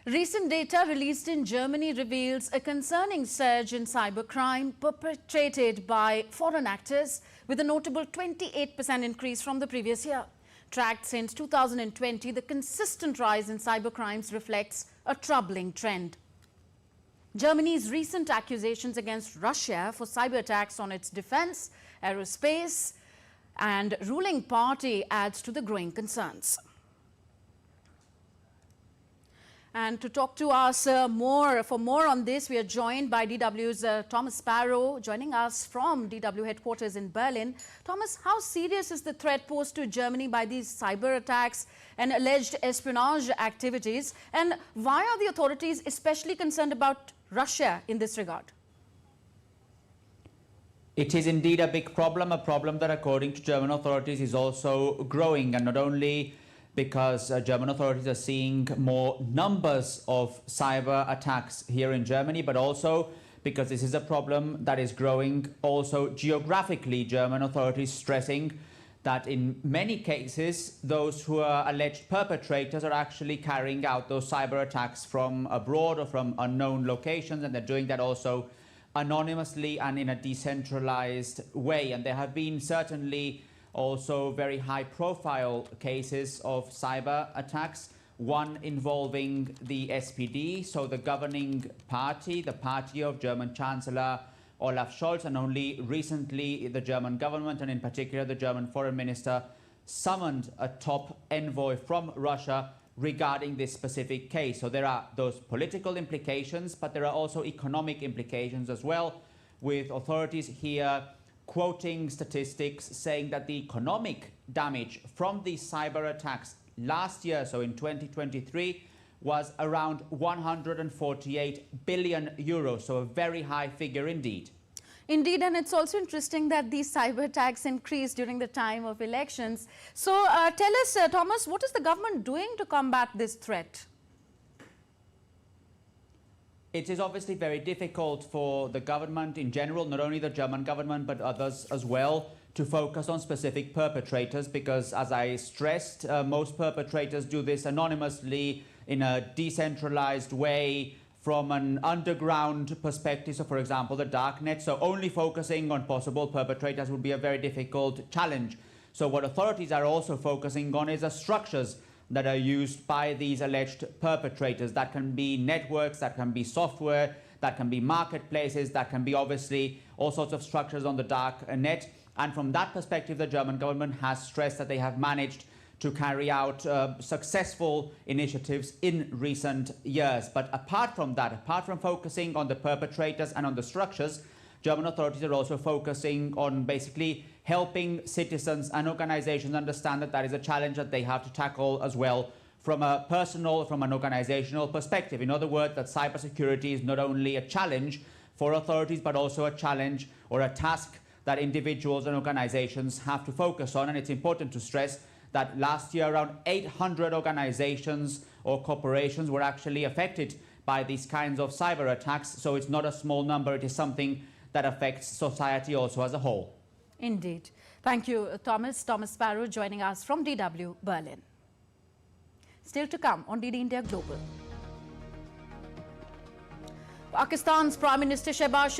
Recent data released in Germany reveals a concerning surge in cybercrime perpetrated by foreign actors, with a notable 28% increase from the previous year. Tracked since 2020, the consistent rise in cybercrimes reflects a troubling trend. Germany's recent accusations against Russia for cyber attacks on its defense, aerospace and ruling party adds to the growing concerns. And to talk to us more on this, we are joined by DW's Thomas Sparrow, joining us from DW headquarters in Berlin. Thomas, how serious is the threat posed to Germany by these cyber attacks and alleged espionage activities? And why are the authorities especially concerned about Russia in this regard? It is indeed a big problem, a problem that, according to German authorities, is also growing, and not only because German authorities are seeing more numbers of cyber attacks here in Germany, but also because this is a problem that is growing also geographically. German authorities stressing that in many cases, those who are alleged perpetrators are actually carrying out those cyber attacks from abroad or from unknown locations, and they're doing that also anonymously and in a decentralized way. And there have been certainly also very high-profile cases of cyber attacks, one involving the SPD, so the governing party, the party of German Chancellor Olaf Scholz, and only recently the German government, and in particular the German foreign minister, summoned a top envoy from Russia regarding this specific case. So there are those political implications, but there are also economic implications as well, with authorities here quoting statistics saying that the economic damage from these cyber attacks last year, so in 2023, was around 148 billion euros, so a very high figure indeed. Indeed, and it's also interesting that these cyber attacks increased during the time of elections. So tell us, Thomas, what is the government doing to combat this threat? It is obviously very difficult for the government in general, not only the German government, but others as well, to focus on specific perpetrators, because, as I stressed, most perpetrators do this anonymously in a decentralized way from an underground perspective. So, for example, the darknet. So only focusing on possible perpetrators would be a very difficult challenge. So what authorities are also focusing on is the structures that are used by these alleged perpetrators. That can be networks, that can be software, that can be marketplaces, that can be obviously all sorts of structures on the dark net. And from that perspective, the German government has stressed that they have managed to carry out successful initiatives in recent years. But apart from that, apart from focusing on the perpetrators and on the structures, German authorities are also focusing on basically helping citizens and organizations understand that that is a challenge that they have to tackle as well from a personal, from an organizational perspective. In other words, that cybersecurity is not only a challenge for authorities, but also a challenge or a task that individuals and organizations have to focus on. And it's important to stress that last year around 800 organizations or corporations were actually affected by these kinds of cyber attacks. So it's not a small number, it is something that affects society also as a whole. Indeed. Thank you, Thomas. Thomas Sparrow joining us from DW Berlin. Still to come on DD India Global. Pakistan's Prime Minister Shehbaz